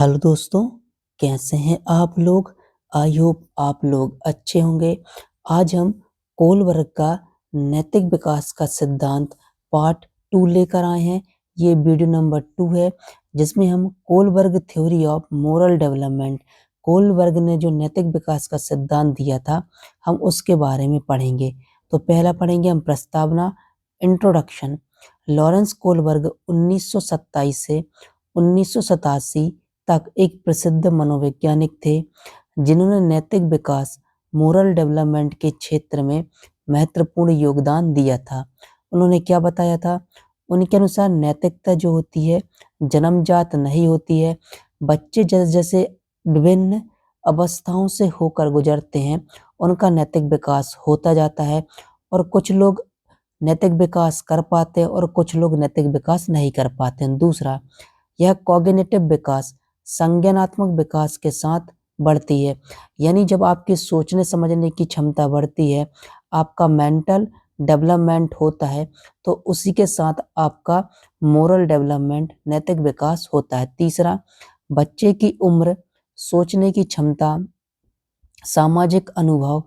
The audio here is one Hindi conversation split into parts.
हेलो दोस्तों, कैसे हैं आप लोग? आई होप आप लोग अच्छे होंगे। आज हम कोलबर्ग का नैतिक विकास का सिद्धांत पार्ट 2 लेकर आए हैं। ये वीडियो नंबर 2 है, जिसमें हम Kohlberg theory of moral development, Kohlberg ने जो नैतिक विकास का सिद्धांत दिया था, हम उसके बारे में पढ़ेंगे। तो पहला पढ़ेंगे हम प्रस्तावना, इंट्रोडक्शन। लॉरेंस कोलबर्ग 1927 से 1987 तक एक प्रसिद्ध मनोवैज्ञानिक थे, जिन्होंने नैतिक विकास, मोरल डेवलपमेंट के क्षेत्र में महत्वपूर्ण योगदान दिया था। उन्होंने क्या बताया था? उनके अनुसार नैतिकता जो होती है जन्मजात नहीं होती है। बच्चे जैसे जैसे विभिन्न अवस्थाओं से होकर गुजरते हैं, उनका नैतिक विकास होता जाता है। और कुछ लोग नैतिक विकास कर पाते हैं और कुछ लोग नैतिक विकास नहीं कर पाते हैं। दूसरा, यह कॉग्निटिव विकास, संज्ञानात्मक विकास के साथ बढ़ती है। यानी जब आपकी सोचने समझने की क्षमता बढ़ती है, आपका मेंटल डेवलपमेंट होता है, तो उसी के साथ आपका मोरल डेवलपमेंट, नैतिक विकास होता है। तीसरा, बच्चे की उम्र, सोचने की क्षमता, सामाजिक अनुभव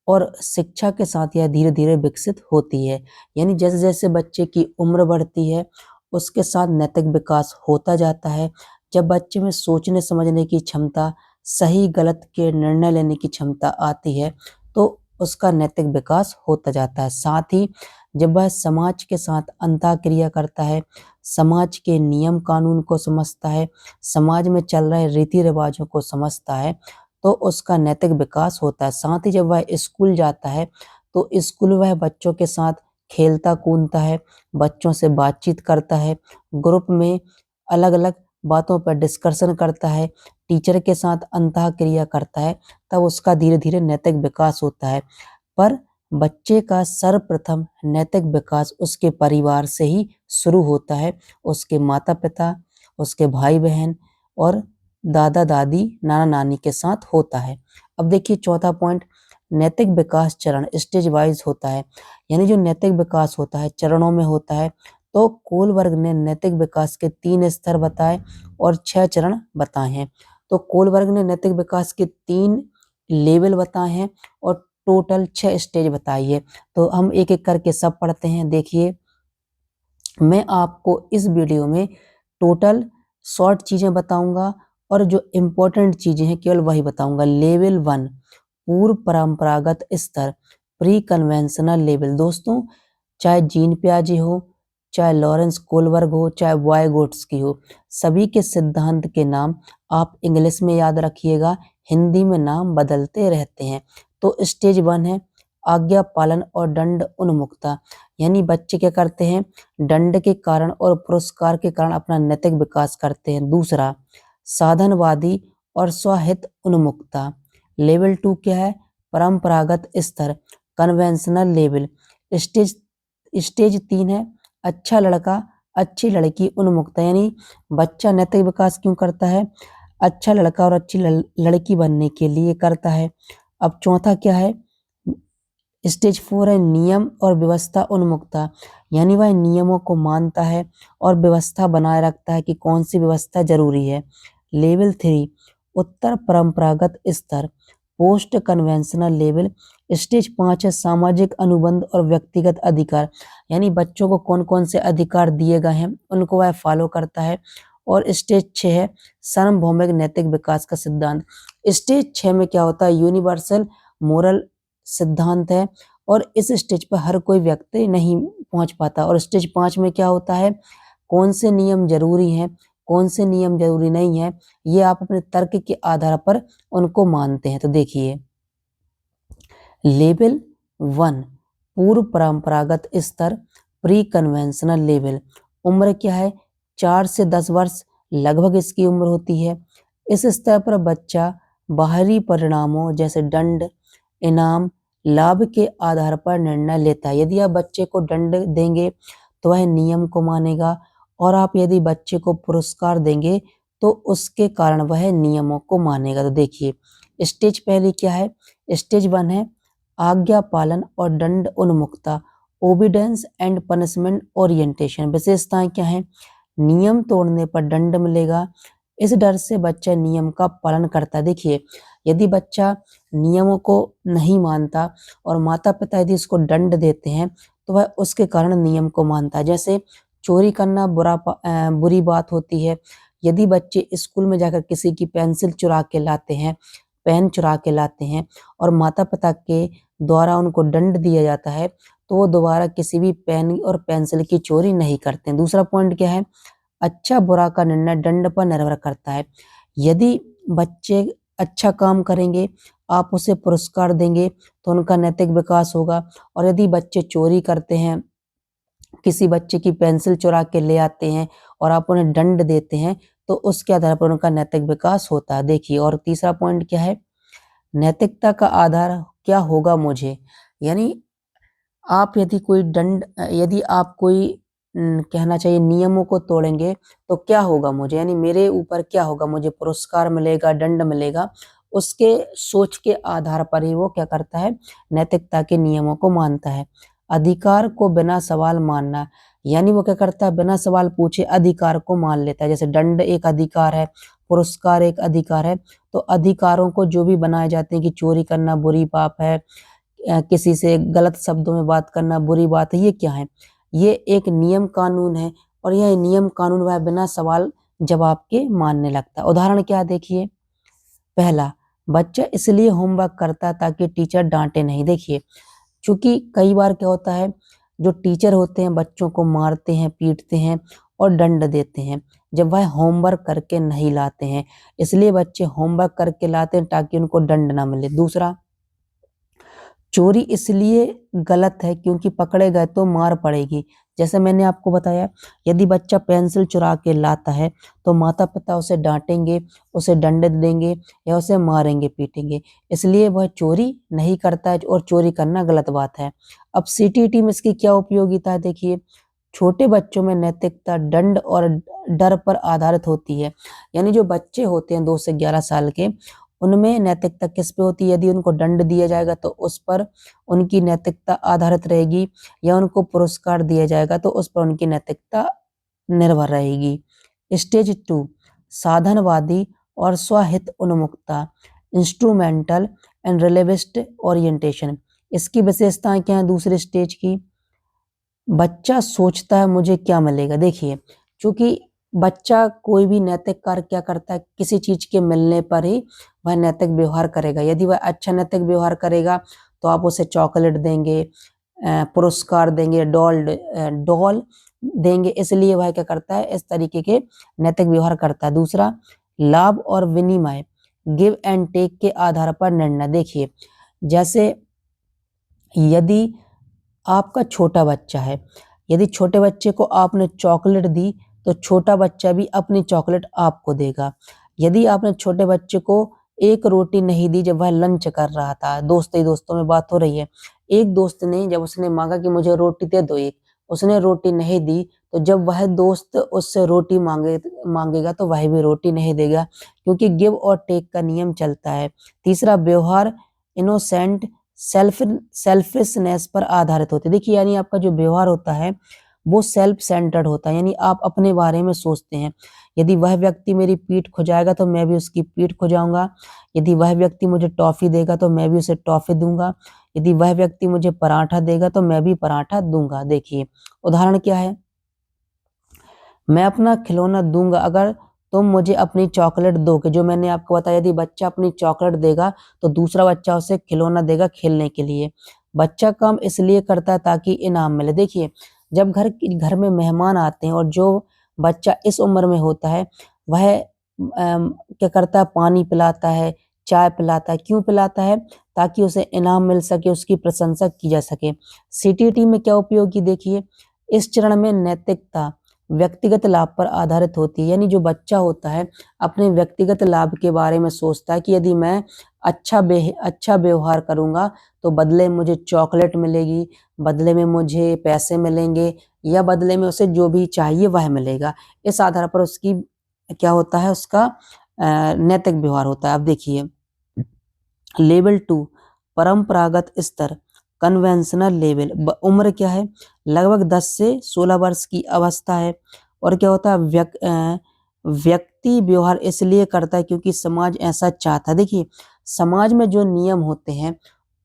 और शिक्षा के साथ यह धीरे धीरे विकसित होती है। यानी जैसे जैसे बच्चे की उम्र बढ़ती है, उसके साथ नैतिक विकास होता जाता है। जब बच्चे में सोचने समझने की क्षमता, सही गलत के निर्णय लेने की क्षमता आती है, तो उसका नैतिक विकास होता जाता है। साथ ही जब वह समाज के साथ अंतःक्रिया करता है, समाज के नियम कानून को समझता है, समाज में चल रहे रीति रिवाजों को समझता है, तो उसका नैतिक विकास होता है। साथ ही जब वह स्कूल जाता है, तो स्कूल वह बच्चों के साथ खेलता कूदता है, बच्चों से बातचीत करता है, ग्रुप में अलग-अलग बातों पर डिस्कशन करता है, टीचर के साथ अंतःक्रिया करता है, तब उसका धीरे-धीरे नैतिक विकास होता है। पर बच्चे का सर्वप्रथम नैतिक विकास उसके परिवार से ही शुरू होता है, उसके माता-पिता, उसके भाई-बहन और दादा-दादी, नाना-नानी के साथ होता है। अब देखिए चौथा पॉइंट, नैतिक विकास चरण स्टेज वाइज होता है। यानी जो नैतिक विकास होता है चरणों में होता है। तो कोलबर्ग ने नैतिक विकास के 3 स्तर बताए और 6 चरण बताए हैं। तो कोलबर्ग ने नैतिक विकास के 3 लेवल बताए हैं और टोटल 6 स्टेज बताई है। तो हम एक-एक करके सब पढ़ते हैं। देखिए, मैं आपको इस वीडियो में टोटल शॉर्ट चीज़ें बताऊँगा और जो इम्पोर्टेंट चीज़ें हैं केवल वही बताऊँगा। लेवल 1, पूर्व परंपरागत स्तर, प्री कन्वेंशनल लेवल। दोस्तों, चाहे जीन पियाजे हो, चाहे लॉरेंस कोलबर्ग हो, चाहे वाइगोट्स्की हो, सभी के सिद्धांत के नाम आप इंग्लिश में याद रखिएगा, हिंदी में नाम बदलते रहते हैं। तो स्टेज 1 है आज्ञा पालन और दंड उन्मुखता। यानी बच्चे क्या करते हैं, दंड के कारण और पुरस्कार के कारण अपना नैतिक विकास करते हैं। दूसरा, साधनवादी और स्वहित उन्मुखता। लेवल 2 क्या है? परंपरागत स्तर, कन्वेंशनल लेवल। स्टेज स्टेज 3 है अच्छा लड़का, अच्छी लड़की उन्मुखता। यानी बच्चा नैतिक विकास क्यों करता है? अच्छा लड़का और अच्छी लड़की बनने के लिए करता है। अब चौथा क्या है? स्टेज 4 है नियम और व्यवस्था उन्मुखता। यानी वह नियमों को मानता है और व्यवस्था बनाए रखता है कि कौन सी व्यवस्था जरूरी है। लेवल 3, उत्तर परंपरागत स्तर, पोस्ट कन्वेंशनल लेवल। स्टेज 5 है सामाजिक अनुबंध और व्यक्तिगत अधिकार। यानी बच्चों को कौन कौन से अधिकार दिए गए हैं, उनको वह फॉलो करता है। और स्टेज 6 है सार्वभौमिक नैतिक विकास का सिद्धांत। स्टेज 6 में क्या होता है? यूनिवर्सल मोरल सिद्धांत है और इस स्टेज पर हर कोई व्यक्ति नहीं पहुंच पाता। और स्टेज 5 में क्या होता है? कौन से नियम जरूरी हैं, कौन से नियम जरूरी नहीं है, ये आप अपने तर्क के आधार पर उनको मानते हैं। तो देखिए, लेवल 1, पूर्व परंपरागत स्तर, प्री कन्वेंशनल लेवल। उम्र क्या है? 4 से 10 वर्ष लगभग इसकी उम्र होती है। इस स्तर पर बच्चा बाहरी परिणामों जैसे दंड, इनाम, लाभ के आधार पर निर्णय लेता है। यदि आप बच्चे को दंड देंगे तो वह नियम को मानेगा, और आप यदि बच्चे को पुरस्कार देंगे तो उसके कारण वह नियमों को मानेगा। तो देखिए, स्टेज पहली क्या है? स्टेज 1 है आज्ञा पालन और दंड उन्मुखता, ओबीडेंस एंड पनिशमेंट ओरिएंटेशन। विशेषताएं क्या हैं? नियम तोड़ने पर दंड मिलेगा, इस डर से बच्चा नियम का पालन करता है। देखिए, यदि बच्चा नियमों को नहीं मानता और माता-पिता यदि उसको दंड देते हैं, तो वह उसके कारण नियम को मानता है। जैसे चोरी करना बुरी बात होती है। यदि बच्चे स्कूल में जाकर किसी की पेंसिल चुरा के लाते हैं, पेन चुरा के लाते हैं और माता-पिता के द्वारा उनको दंड दिया जाता है, तो वो दोबारा किसी भी पेन और पेंसिल की चोरी नहीं करते हैं। दूसरा पॉइंट क्या है? अच्छा बुरा का निर्णय दंड पर निर्भर करता है। यदि बच्चे अच्छा काम करेंगे, आप उसे पुरस्कार देंगे, तो उनका नैतिक विकास होगा और यदि बच्चे चोरी करते हैं, किसी बच्चे की पेंसिल चुरा के ले आते हैं और आप उन्हें दंड देते हैं, तो उसके आधार पर उनका नैतिक विकास होता है। देखिए, और तीसरा पॉइंट क्या है? नैतिकता का आधार क्या होगा मुझे? यानी आप यदि आप कोई कहना चाहिए नियमों को तोड़ेंगे तो क्या होगा मुझे? यानी मेरे ऊपर क्या होगा? मुझे पुरस्कार मिलेगा, दंड मिलेगा। उसके सोच के आधार पर ही वो क्या करता है? नैतिकता के नियमों को मानता है। अधिकार को बिना सवाल मानना, यानी वो क्या करता है? बिना सवाल पूछे अधिकार को मान लेता है। जैसे दंड एक अधिकार है, पुरस्कार एक अधिकार है, तो अधिकारों को जो भी बनाए जाते हैं कि चोरी करना बुरी पाप है, किसी से गलत शब्दों में बात करना बुरी बात है, ये क्या है? ये एक नियम कानून है और यह नियम कानून वह बिना सवाल जवाब के मानने लगता है। उदाहरण क्या है देखिए? पहला, बच्चा इसलिए होमवर्क करता है ताकि टीचर डांटे नहीं। देखिए, चूंकि कई बार क्या होता है, जो टीचर होते हैं बच्चों को मारते हैं, पीटते हैं और दंड देते हैं जब वह होमवर्क करके नहीं लाते हैं। इसलिए बच्चे होमवर्क करके लाते हैं ताकि उनको दंड ना मिले। दूसरा, चोरी इसलिए गलत है क्योंकि पकड़े गए तो मार पड़ेगी। जैसे मैंने आपको बताया, यदि बच्चा पेंसिल चुरा के लाता है तो माता-पिता उसे डाँटेंगे, उसे दंड देंगे या उसे मारेंगे, पीटेंगे। इसलिए वह चोरी नहीं करता है और चोरी करना गलत बात है। अब सीटीईटी में इसकी क्या उपयोगिता है देखिए, छोटे बच्चों में नैतिकता दंड और डर पर आधारित होती है। यानी जो बच्चे होते हैं 2 से 11 साल के, उनमें नैतिकता किस पे होती है? यदि उनको दंड दिया जाएगा तो उस पर उनकी नैतिकता आधारित रहेगी या उनको पुरस्कार दिया जाएगा तो उस पर उनकी नैतिकता निर्भर रहेगी। स्टेज 2, साधनवादी और स्वहित उन्मुखता, इंस्ट्रूमेंटल एंड रिलेटिविस्ट ओरिएंटेशन। इसकी विशेषताएं क्या है दूसरे स्टेज की? बच्चा सोचता है मुझे क्या मिलेगा? देखिए, चूँकि बच्चा कोई भी नैतिक कार्य क्या करता है, किसी चीज़ के मिलने पर ही वह नैतिक व्यवहार करेगा। यदि वह अच्छा नैतिक व्यवहार करेगा, तो आप उसे चॉकलेट देंगे, पुरस्कार देंगे, डॉल देंगे, इसलिए वह क्या करता है, इस तरीके के नैतिक व्यवहार करता है। दूसरा, लाभ और विनिमय, गिव एंड टेक के आधार पर निर्णय। देखिए, जैसे यदि आपका छोटा बच्चा है, यदि छोटे बच्चे को आपने चॉकलेट दी, तो छोटा बच्चा भी अपनी चॉकलेट आपको देगा। यदि आपने छोटे बच्चे को एक रोटी नहीं दी जब वह लंच कर रहा था, दोस्त ही दोस्तों में बात हो रही है, एक दोस्त ने जब उसने माँगा कि मुझे रोटी दे दो एक, उसने रोटी नहीं दी, तो जब वह दोस्त उससे रोटी माँगेगा तो वह भी रोटी नहीं देगा, क्योंकि गिव और टेक का नियम चलता है। तीसरा, व्यवहार इनोसेंट सेल्फिशनेस पर आधारित होते हैं। देखिए, यानी आपका जो व्यवहार होता है वो सेल्फ सेंटर्ड होता है, यानी आप अपने बारे में सोचते हैं। यदि वह व्यक्ति मेरी पीठ खुजाएगा तो मैं भी उसकी पीठ खुजाऊंगा। यदि वह व्यक्ति मुझे टॉफी देगा तो मैं भी उसे टॉफी दूंगा। यदि वह व्यक्ति मुझे पराठा देगा तो मैं भी पराठा दूंगा। देखिए, उदाहरण क्या है? मैं अपना खिलौना दूंगा अगर तुम मुझे अपनी चॉकलेट दोगे। जो मैंने आपको बताया, यदि बच्चा अपनी चॉकलेट देगा तो दूसरा बच्चा उसे खिलौना देगा खेलने के लिए। बच्चा काम इसलिए करता है ताकि इनाम मिले। देखिए, जब घर में मेहमान आते हैं और जो बच्चा इस उम्र में होता है वह क्या करता है, पानी पिलाता है, चाय पिलाता है। क्यों पिलाता है? ताकि उसे इनाम मिल सके, उसकी प्रशंसा की जा सके। सीटीटी में क्या उपयोगी देखिए, इस चरण में नैतिकता व्यक्तिगत लाभ पर आधारित होती है। यानी जो बच्चा होता है अपने व्यक्तिगत लाभ के बारे में सोचता है कि यदि मैं अच्छा व्यवहार करूँगा तो बदले में मुझे चॉकलेट मिलेगी, बदले में मुझे पैसे मिलेंगे या बदले में उसे जो भी चाहिए वह मिलेगा। इस आधार पर उसकी क्या होता है, उसका नैतिक व्यवहार होता है। अब देखिए, लेवल 2, परंपरागत स्तर, कन्वेंशनल लेवल। उम्र क्या है? लगभग 10 से 16 वर्ष की अवस्था है। और क्या होता है, व्यक्ति व्यवहार इसलिए करता है क्योंकि समाज ऐसा चाहता है। देखिए, समाज में जो नियम होते हैं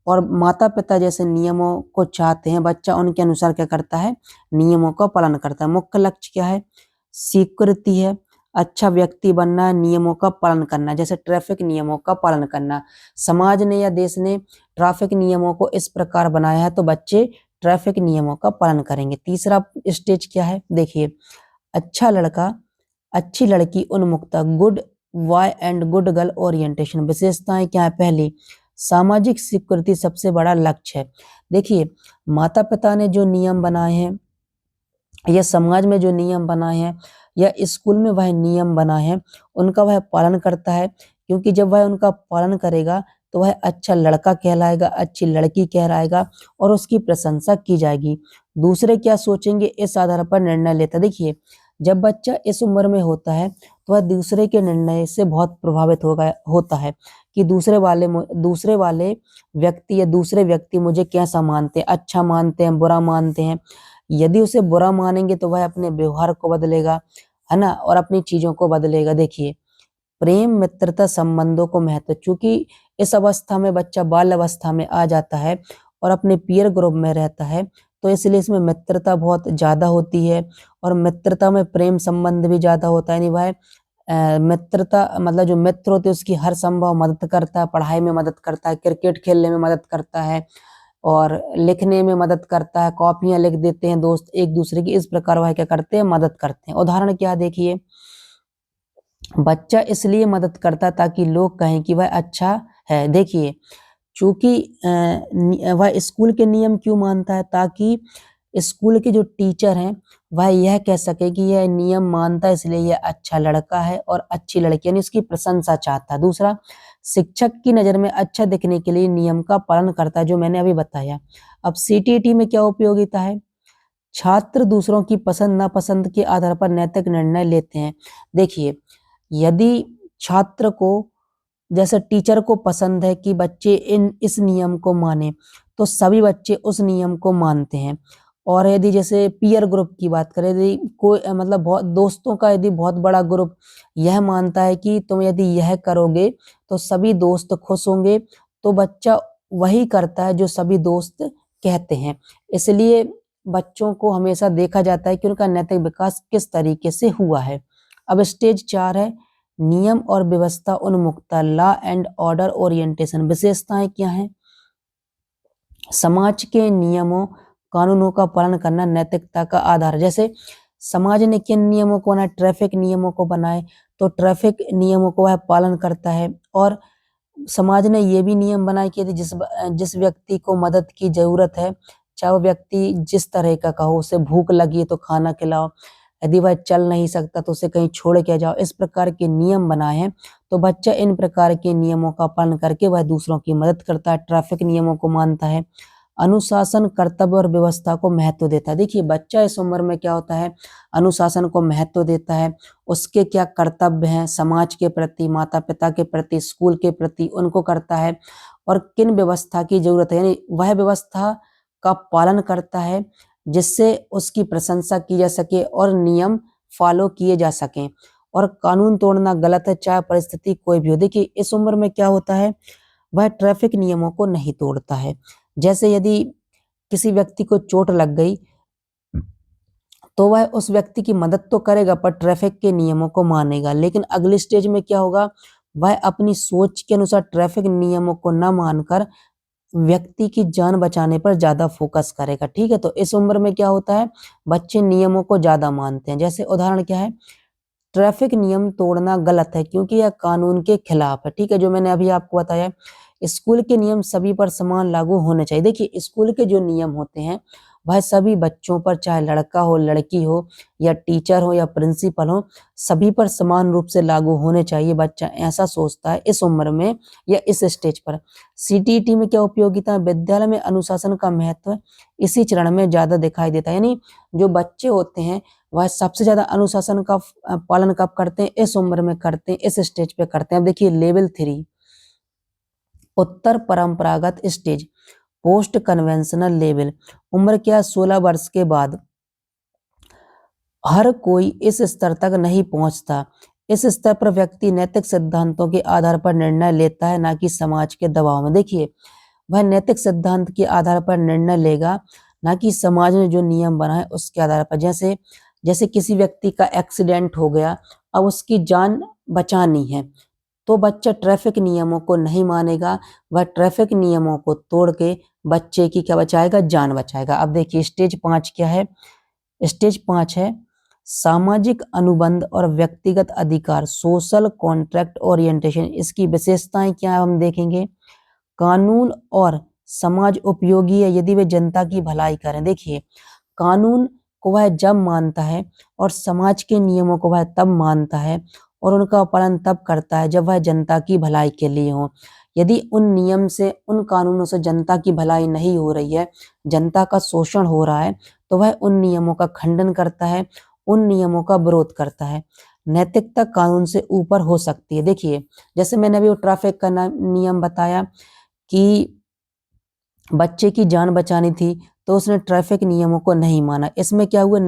और माता पिता जैसे नियमों को चाहते हैं, बच्चा उनके अनुसार क्या करता है, नियमों का पालन करता है। मुख्य लक्ष्य क्या है, स्वीकृति है, अच्छा व्यक्ति बनना है, नियमों का पालन करना, जैसे ट्रैफिक नियमों का पालन करना। समाज ने या देश ने ट्रैफिक नियमों को इस प्रकार बनाया है तो बच्चे ट्रैफिक नियमों का पालन करेंगे। तीसरा स्टेज क्या है, देखिए, अच्छा लड़का, अच्छी लड़की, उन्मुक्ता, good boy and good girl orientation. विशेषताएं क्या है, पहली, सामाजिक स्वीकृति सबसे बड़ा लक्ष्य है। देखिए, माता पिता ने जो नियम बनाए हैं या समाज में जो नियम बनाए हैं या स्कूल में वह नियम बनाए हैं, उनका वह पालन करता है, क्योंकि जब वह उनका पालन करेगा तो वह अच्छा लड़का कहलाएगा, अच्छी लड़की कहलाएगा और उसकी प्रशंसा की जाएगी। दूसरे क्या सोचेंगे, इस आधार पर निर्णय लेता है। देखिए, जब बच्चा इस उम्र में होता है तो वह दूसरे के निर्णय से बहुत प्रभावित होता है कि दूसरे वाले व्यक्ति या दूसरे व्यक्ति मुझे कैसा मानते हैं, अच्छा मानते हैं, बुरा मानते हैं। यदि उसे बुरा मानेंगे तो वह अपने व्यवहार को बदलेगा, है ना, और अपनी चीजों को बदलेगा। देखिए, प्रेम मित्रता संबंधों को महत्व, चूंकि इस अवस्था में बच्चा बाल अवस्था में आ जाता है और अपने पीयर ग्रुप में रहता है, तो इसलिए इसमें मित्रता बहुत ज्यादा होती है और मित्रता में प्रेम संबंध भी ज्यादा होता है। यानी वह मित्रता मतलब जो मित्र होते हैं उसकी हर संभव मदद करता है, पढ़ाई में मदद करता है, क्रिकेट खेलने में मदद करता है और लिखने में मदद करता है, कॉपियां लिख देते हैं दोस्त एक दूसरे की, इस प्रकार वह क्या करते हैं, मदद करते हैं। उदाहरण क्या, देखिए, बच्चा इसलिए मदद करता ताकि लोग कहें कि वह अच्छा है। देखिए, चूंकि वह स्कूल के नियम क्यों मानता है, ताकि स्कूल के जो टीचर हैं वह यह कह सके कि यह नियम मानता है इसलिए यह अच्छा लड़का है और अच्छी लड़की, यानी उसकी प्रशंसा चाहता है। दूसरा, शिक्षक की नजर में अच्छा दिखने के लिए नियम का पालन करता है, जो मैंने अभी बताया। अब सीटीईटी में क्या उपयोगिता है, छात्र दूसरों की पसंद नापसंद के आधार पर नैतिक निर्णय लेते हैं। देखिए, यदि छात्र को, जैसे टीचर को पसंद है कि बच्चे इस नियम को माने, तो सभी बच्चे उस नियम को मानते हैं। और यदि जैसे पीयर ग्रुप की बात करें, यदि कोई मतलब बहुत दोस्तों का यदि बहुत बड़ा ग्रुप यह मानता है कि तुम यदि यह करोगे तो सभी दोस्त खुश होंगे, तो बच्चा वही करता है जो सभी दोस्त कहते हैं। इसलिए बच्चों को हमेशा देखा जाता है कि उनका नैतिक विकास किस तरीके से हुआ है। अब स्टेज 4 है, नियम और व्यवस्था उन्मुखता, लॉ एंड ऑर्डर ओरिएंटेशन। विशेषताएं क्या हैं, समाज के नियमों कानूनों का पालन करना नैतिकता का आधार है। जैसे समाज ने किन नियमों को बनाया, ट्रैफिक नियमों को बनाए, तो ट्रैफिक नियमों को वह पालन करता है। और समाज ने ये भी नियम बनाए कि यदि जिस व्यक्ति को मदद की जरूरत है, चाहे वो व्यक्ति जिस तरह का हो, उसे भूख लगी है तो खाना खिलाओ, यदि वह चल नहीं सकता तो उसे कहीं छोड़ के जाओ, इस प्रकार के नियम बनाए हैं। तो बच्चा इन प्रकार के नियमों का पालन करके वह दूसरों की मदद करता है, ट्रैफिक नियमों को मानता है। अनुशासन, कर्तव्य और व्यवस्था को महत्व देता है। देखिए, बच्चा इस उम्र में क्या होता है, अनुशासन को महत्व देता है, उसके क्या कर्तव्य हैं समाज के प्रति, माता पिता के प्रति, स्कूल के प्रति, उनको करता है। और किन व्यवस्था की जरूरत है, यानी वह व्यवस्था का पालन करता है जिससे उसकी प्रशंसा की जा सके और नियम फॉलो किए जा सकें। और कानून तोड़ना गलत है, चाहे परिस्थिति कोई भी हो। देखिए, इस उम्र में क्या होता है, वह ट्रैफिक नियमों को नहीं तोड़ता है। जैसे यदि किसी व्यक्ति को चोट लग गई तो वह उस व्यक्ति की मदद तो करेगा पर ट्रैफिक के नियमों को मानेगा। लेकिन अगली स्टेज में क्या होगा, वह अपनी सोच के अनुसार ट्रैफिक नियमों को न मानकर व्यक्ति की जान बचाने पर ज्यादा फोकस करेगा। ठीक है, तो इस उम्र में क्या होता है, बच्चे नियमों को ज्यादा मानते हैं। जैसे उदाहरण क्या है, ट्रैफिक नियम तोड़ना गलत है क्योंकि यह कानून के खिलाफ है। ठीक है, जो मैंने अभी आपको बताया। स्कूल के नियम सभी पर समान लागू होने चाहिए। देखिए, स्कूल के जो नियम होते हैं वह सभी बच्चों पर, चाहे लड़का हो, लड़की हो, या टीचर हो या प्रिंसिपल हो, सभी पर समान रूप से लागू होने चाहिए। बच्चा ऐसा सोचता है इस उम्र में या इस स्टेज पर। सीटीईटी में क्या उपयोगिता है, विद्यालय में अनुशासन का महत्व इसी चरण में ज्यादा दिखाई देता है। यानी जो बच्चे होते हैं वह सबसे ज्यादा अनुशासन का पालन कब करते हैं, इस उम्र में करते हैं, इस स्टेज पे करते हैं। अब देखिए, लेवल 3, उत्तर परंपरागत स्टेज, पोस्ट कन्वेंशनल लेवल। उम्र क्या, 16 वर्ष के बाद हर कोई इस स्तर तक नहीं पहुंचता। इस स्तर पर व्यक्ति नैतिक सिद्धांतों के आधार पर निर्णय लेता है, ना कि समाज के दबाव में। देखिए, वह नैतिक सिद्धांत के आधार पर निर्णय लेगा, ना कि समाज ने जो नियम बनाए उसके आधार पर। जैसे जैसे किसी व्यक्ति का एक्सीडेंट हो गया, अब उसकी जान बचानी है, तो बच्चा ट्रैफिक नियमों को नहीं मानेगा, वह ट्रैफिक नियमों को तोड़ के बच्चे की क्या बचाएगा, जान बचाएगा। अब देखिए स्टेज 5 क्या है। स्टेज 5 है सामाजिक अनुबंध और व्यक्तिगत अधिकार, सोशल कॉन्ट्रैक्ट ओरिएंटेशन। इसकी विशेषताएं क्या है हम देखेंगे। कानून और समाज उपयोगी है यदि वे जनता की भलाई करें। देखिए, कानून को वह जब मानता है और समाज के नियमों को वह तब मानता है और उनका पालन तब करता है जब वह जनता की भलाई के लिए हो। यदि उन नियम से, उन कानूनों से जनता की भलाई नहीं हो रही है, जनता का शोषण हो रहा है, तो वह उन नियमों का खंडन करता है, उन नियमों का विरोध करता है। नैतिकता कानून से ऊपर हो सकती है। देखिए, जैसे मैंने अभी वो ट्रैफिक का नियम बताया कि बच्चे की जान बचानी थी, तो उसने ट्रैफिक नियमों को नहीं माना। इसमें क्या हुआ,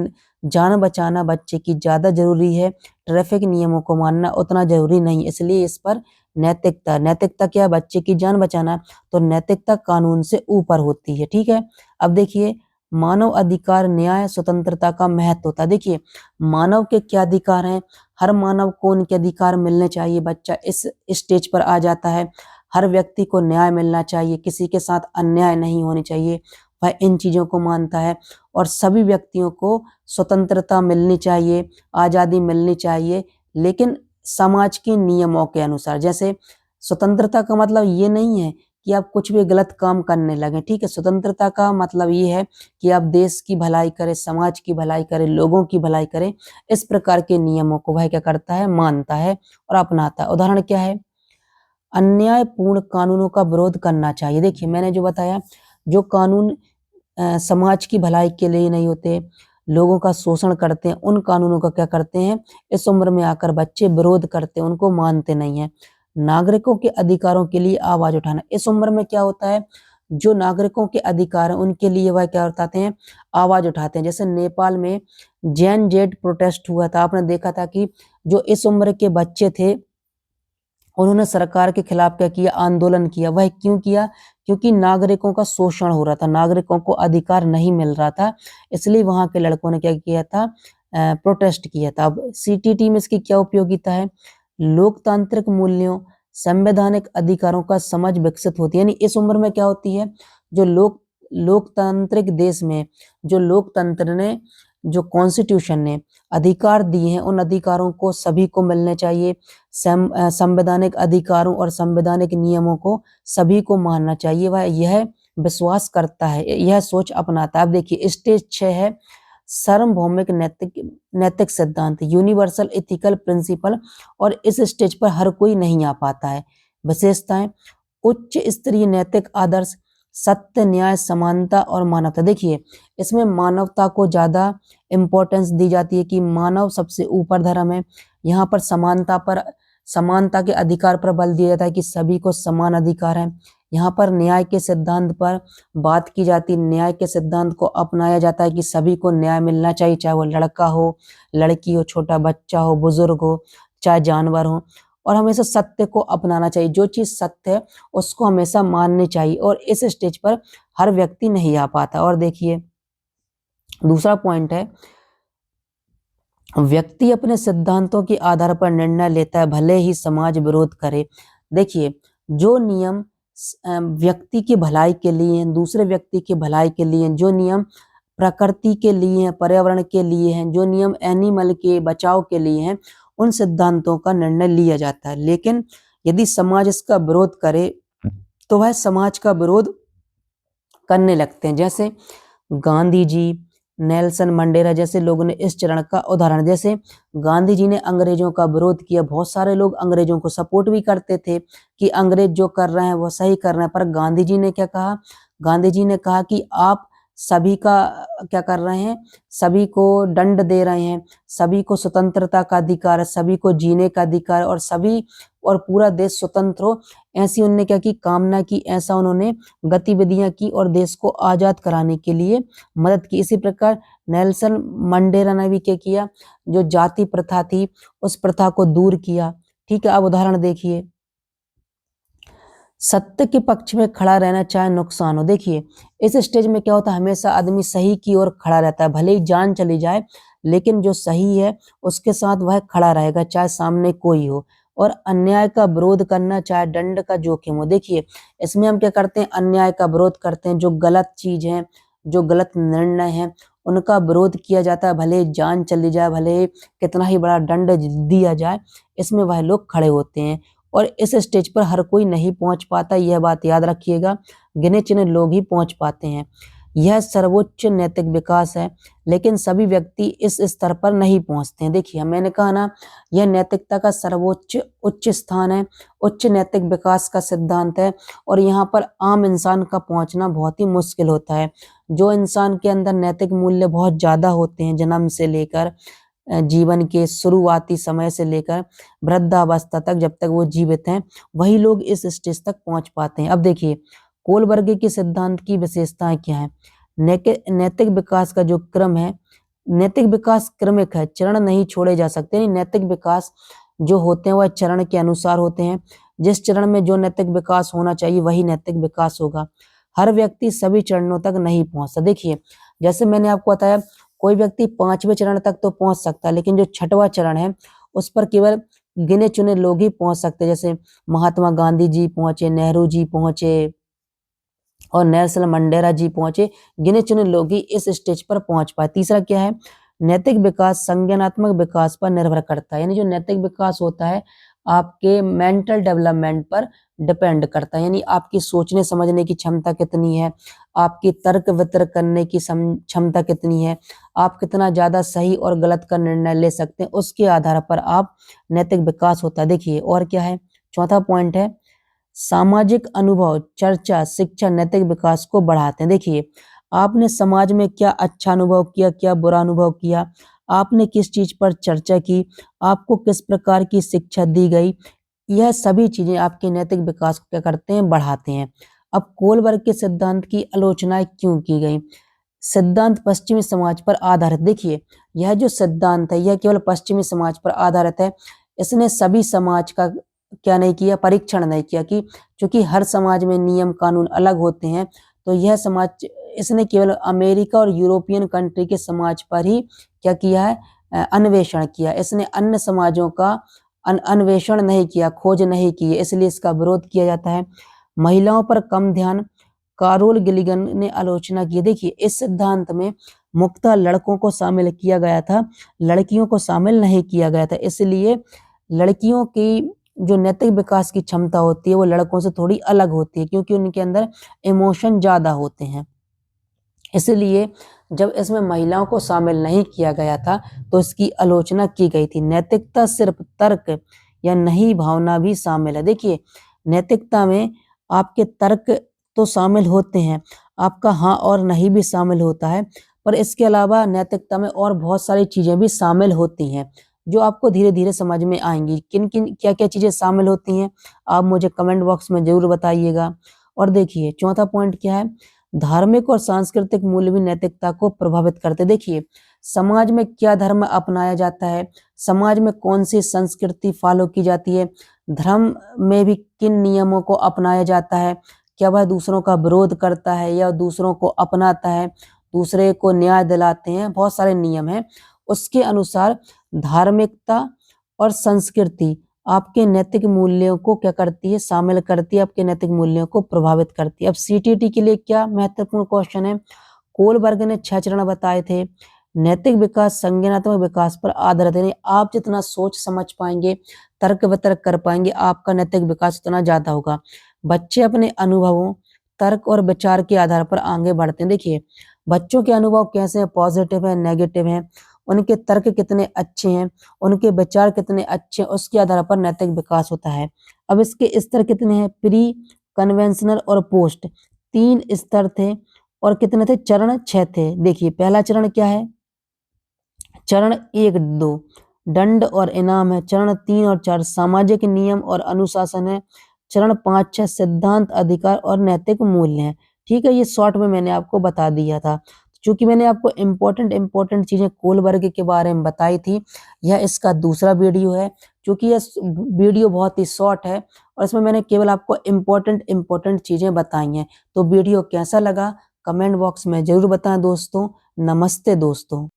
जान बचाना बच्चे की ज्यादा जरूरी है, ट्रैफिक नियमों को मानना उतना जरूरी नहीं। इसलिए इस पर नैतिकता, नैतिकता क्या है, बच्चे की जान बचाना, तो नैतिकता कानून से ऊपर होती है। ठीक है। अब देखिए, मानव अधिकार, न्याय, स्वतंत्रता का महत्व होता है। देखिए, मानव के क्या अधिकार हैं, हर मानव को उनके अधिकार मिलने चाहिए। बच्चा इस स्टेज पर आ जाता है। हर व्यक्ति को न्याय मिलना चाहिए, किसी के साथ अन्याय नहीं होनी चाहिए, वह इन चीजों को मानता है। और सभी व्यक्तियों को स्वतंत्रता मिलनी चाहिए, आजादी मिलनी चाहिए, लेकिन समाज के नियमों के अनुसार। जैसे स्वतंत्रता का मतलब ये नहीं है कि आप कुछ भी गलत काम करने लगे। ठीक है, स्वतंत्रता का मतलब ये है कि आप देश की भलाई करें, समाज की भलाई करें, लोगों की भलाई करें। इस प्रकार के नियमों को वह क्या करता है, मानता है और अपनाता है। उदाहरण क्या है, अन्यायपूर्ण कानूनों का विरोध करना चाहिए। देखिए, मैंने जो बताया, जो कानून समाज की भलाई के लिए नहीं होते, लोगों का शोषण करते हैं, उन कानूनों का क्या करते हैं, इस उम्र में आकर बच्चे विरोध करते हैं, उनको मानते नहीं है। नागरिकों के अधिकारों के लिए आवाज उठाना, इस उम्र में क्या होता है, जो नागरिकों के अधिकार हैं उनके लिए वह क्या उठाते हैं, आवाज उठाते हैं। जैसे नेपाल में जैन जेड प्रोटेस्ट हुआ था, आपने देखा था कि जो इस उम्र के बच्चे थे उन्होंने सरकार के खिलाफ क्या किया, आंदोलन किया। वह क्यों किया, क्योंकि नागरिकों का शोषण हो रहा था, नागरिकों को अधिकार नहीं मिल रहा था, इसलिए वहां के लड़कों ने क्या किया था, प्रोटेस्ट किया था। अब सीटीटी में इसकी क्या उपयोगिता है, लोकतांत्रिक मूल्यों, संवैधानिक अधिकारों का समझ विकसित होती है। यानी इस उम्र में क्या होती है, जो लोकतांत्रिक देश में जो लोकतंत्र ने, जो कॉन्स्टिट्यूशन ने अधिकार दिए हैं, उन अधिकारों को सभी को मिलने चाहिए। संवैधानिक अधिकारों और संवैधानिक नियमों को सभी को मानना चाहिए। वह यह विश्वास करता है, यह सोच अपनाता है। अब देखिए, स्टेज 6 है सार्वभौमिक नैतिक नैतिक सिद्धांत, यूनिवर्सल एथिकल प्रिंसिपल। और इस स्टेज पर हर कोई नहीं आ पाता है। विशेषताएं, उच्च स्तरीय नैतिक आदर्श, सत्य, न्याय, समानता और मानवता। देखिए, इसमें मानवता को ज्यादा इंपॉर्टेंस दी जाती है कि मानव सबसे ऊपर धर्म है। यहाँ पर समानता के अधिकार पर बल दिया जाता है कि सभी को समान अधिकार है। यहाँ पर न्याय के सिद्धांत पर बात की जाती है, न्याय के सिद्धांत को अपनाया जाता है कि सभी को न्याय मिलना चाहिए, चाहे वो लड़का हो, लड़की हो, छोटा बच्चा हो, बुजुर्ग हो, चाहे जानवर हो। और हमेशा सत्य को अपनाना चाहिए, जो चीज सत्य है उसको हमेशा माननी चाहिए। और इस स्टेज पर हर व्यक्ति नहीं आ पाता। और देखिए, दूसरा पॉइंट है, व्यक्ति अपने सिद्धांतों के आधार पर निर्णय लेता है, भले ही समाज विरोध करे। देखिए, जो नियम व्यक्ति की भलाई के लिए हैं, दूसरे व्यक्ति की भलाई के लिए हैं, जो नियम प्रकृति के लिए हैं, पर्यावरण के लिए हैं, जो नियम एनिमल के बचाव के लिए हैं, उन सिद्धांतों का निर्णय लिया जाता है। लेकिन यदि समाज इसका विरोध करे तो वह समाज का विरोध करने लगते हैं। जैसे गांधी जी, नेल्सन मंडेला जैसे लोगों ने इस चरण का उदाहरण। जैसे गांधी जी ने अंग्रेजों का विरोध किया, बहुत सारे लोग अंग्रेजों को सपोर्ट भी करते थे कि अंग्रेज जो कर रहे हैं वो सही कर रहे हैं, पर गांधी जी ने क्या कहा, गांधी जी ने कहा कि आप सभी का क्या कर रहे हैं, सभी को दंड दे रहे हैं, सभी को स्वतंत्रता का अधिकार है, सभी को जीने का अधिकार और सभी और पूरा देश स्वतंत्र हो, ऐसी उन्होंने क्या की कामना की, ऐसा उन्होंने गतिविधियां की और देश को आजाद कराने के लिए मदद की। इसी प्रकार नेल्सन मंडेला ने भी क्या किया, जो जाति प्रथा थी उस प्रथा को दूर किया। ठीक है, अब उदाहरण देखिए, सत्य के पक्ष में खड़ा रहना चाहे नुकसान हो। देखिए इस स्टेज में क्या होता है, हमेशा आदमी सही की ओर खड़ा रहता है, भले ही जान चली जाए लेकिन जो सही है उसके साथ वह खड़ा रहेगा चाहे सामने कोई हो, और अन्याय का विरोध करना चाहे दंड का जोखिम हो। देखिए इसमें हम क्या करते हैं, अन्याय का विरोध करते हैं, जो गलत चीज है, जो गलत निर्णय है उनका विरोध किया जाता है, भले ही जान चली जाए, भले ही कितना ही बड़ा दंड दिया जाए, इसमें वह लोग खड़े होते हैं। और इस स्टेज पर हर कोई नहीं पहुंच पाता, यह बात याद रखिएगा, गिने चुने लोग ही पहुंच पाते हैं। यह सर्वोच्च नैतिक विकास है, लेकिन सभी व्यक्ति इस स्तर पर नहीं पहुंचते हैं। देखिए मैंने कहा ना, यह नैतिकता का सर्वोच्च उच्च स्थान है, उच्च नैतिक विकास का सिद्धांत है, और यहाँ पर आम इंसान का पहुंचना बहुत ही मुश्किल होता है। जो इंसान के अंदर नैतिक मूल्य बहुत ज्यादा होते हैं, जन्म से लेकर जीवन के शुरुआती समय से लेकर वृद्धावस्था तक, जब तक वो जीवित हैं, वही लोग इस स्टेज तक पहुंच पाते हैं। अब देखिए कोलबर्गे के सिद्धांत की विशेषताएं क्या है। नैतिक विकास का जो क्रम है, नैतिक विकास क्रमिक है, चरण नहीं छोड़े जा सकते। यानी नैतिक विकास जो होते हैं वह चरण के अनुसार होते हैं, जिस चरण में जो नैतिक विकास होना चाहिए वही नैतिक विकास होगा। हर व्यक्ति सभी चरणों तक नहीं पहुंचता। देखिए जैसे मैंने आपको बताया, कोई व्यक्ति 5वें चरण तक तो पहुंच सकता है, लेकिन जो 6वां चरण है उस पर केवल गिने चुने लोग ही पहुंच सकते हैं। जैसे महात्मा गांधी जी पहुंचे, नेहरू जी पहुंचे और नेल्सन मंडेला जी पहुंचे, गिने चुने लोग ही इस स्टेज पर पहुंच पाए। तीसरा क्या है, नैतिक विकास संज्ञानात्मक विकास पर निर्भर करता है। यानी जो नैतिक विकास होता है आपके मेंटल डेवलपमेंट पर डिपेंड करता है, यानी आपकी सोचने समझने की क्षमता कितनी है, आपकी तर्क वितर्क करने की क्षमता कितनी है, आप कितना ज्यादा सही और गलत का निर्णय ले सकते हैं, उसके आधार पर आप नैतिक विकास होता है। देखिए और क्या है, चौथा पॉइंट है, सामाजिक अनुभव, चर्चा, शिक्षा नैतिक विकास को बढ़ाते हैं। देखिए आपने समाज में क्या अच्छा अनुभव किया, क्या बुरा अनुभव किया, आपने किस चीज पर चर्चा की, आपको किस प्रकार की शिक्षा दी गई, यह सभी चीजें आपके नैतिक विकास को क्या करते हैं, बढ़ाते हैं। अब कोलबर्ग के सिद्धांत की आलोचना क्यों की गई। सिद्धांत पश्चिमी समाज पर आधारित। देखिए यह जो सिद्धांत है यह केवल पश्चिमी समाज पर आधारित है, इसने सभी समाज का क्या नहीं किया, परीक्षण नहीं किया, कि क्योंकि हर समाज में नियम कानून अलग होते हैं, तो यह समाज, इसने केवल अमेरिका और यूरोपियन कंट्री के समाज पर ही क्या किया है, अन्वेषण किया। इसने अन्य समाजों का अन्वेषण नहीं किया, खोज नहीं की, इसलिए इसका विरोध किया जाता है। महिलाओं पर कम ध्यान, कारोल गिलिगन ने आलोचना की। देखिए इस सिद्धांत में मुख्यतः लड़कों को शामिल किया गया था, लड़कियों को शामिल नहीं किया गया था, इसलिए लड़कियों की जो नैतिक विकास की क्षमता होती है वो लड़कों से थोड़ी अलग होती है, क्योंकि उनके अंदर इमोशन ज्यादा होते हैं। इसलिए जब इसमें महिलाओं को शामिल नहीं किया गया था तो इसकी आलोचना की गई थी। नैतिकता सिर्फ तर्क या नहीं, भावना भी शामिल है। देखिए नैतिकता में आपके तर्क तो शामिल होते हैं, आपका हाँ और नहीं भी शामिल होता है, पर इसके अलावा नैतिकता में और बहुत सारी चीजें भी शामिल होती हैं जो आपको धीरे धीरे समझ में आएंगी। किन किन क्या क्या चीजें शामिल होती हैं आप मुझे कमेंट बॉक्स में जरूर बताइएगा। और देखिए चौथा पॉइंट क्या है, धार्मिक और सांस्कृतिक मूल्य भी नैतिकता को प्रभावित करते। देखिए समाज में क्या धर्म अपनाया जाता है, समाज में कौन सी संस्कृति फॉलो की जाती है, धर्म में भी किन नियमों को अपनाया जाता है, क्या वह दूसरों का विरोध करता है या दूसरों को अपनाता है, दूसरे को न्याय दिलाते हैं, बहुत सारे नियम हैं। उसके अनुसार धार्मिकता और संस्कृति आपके नैतिक मूल्यों को क्या करती है, शामिल करती है, आपके नैतिक मूल्यों को प्रभावित करती है। अब सीटीटी के लिए क्या महत्वपूर्ण क्वेश्चन है, कोलबर्ग ने 6 चरण बताए थे। नैतिक विकास संज्ञानात्मक विकास पर आधारित है, आप जितना सोच समझ पाएंगे, तर्क वितर्क कर पाएंगे, आपका नैतिक विकास उतना ज्यादा होगा। बच्चे अपने अनुभवों, तर्क और विचार के आधार पर आगे बढ़ते हैं। देखिए बच्चों के अनुभव कैसे हैं, पॉजिटिव है, नेगेटिव है, उनके तर्क कितने अच्छे हैं, उनके विचार कितने अच्छे हैं, उसके आधार पर नैतिक विकास होता है। अब इसके स्तर कितने हैं, प्री, कन्वेंशनल और पोस्ट, 3 स्तर थे। और कितने थे? चरण 6 थे। देखिए पहला चरण क्या है? चरण 1, 2 दंड और इनाम है। चरण 3 और 4 सामाजिक नियम और अनुशासन है। चरण 5, 6 सिद्धांत, अधिकार और नैतिक मूल्य हैं। ठीक है, ये शॉर्ट में मैंने आपको बता दिया था। चूंकि मैंने आपको इम्पोर्टेंट चीजें कोलबर्ग के बारे में बताई थी, यह इसका दूसरा वीडियो है। क्योंकि यह वीडियो बहुत ही शॉर्ट है और इसमें मैंने केवल आपको इम्पोर्टेंट चीजें बताई हैं। तो वीडियो कैसा लगा कमेंट बॉक्स में जरूर बताएं दोस्तों। नमस्ते दोस्तों।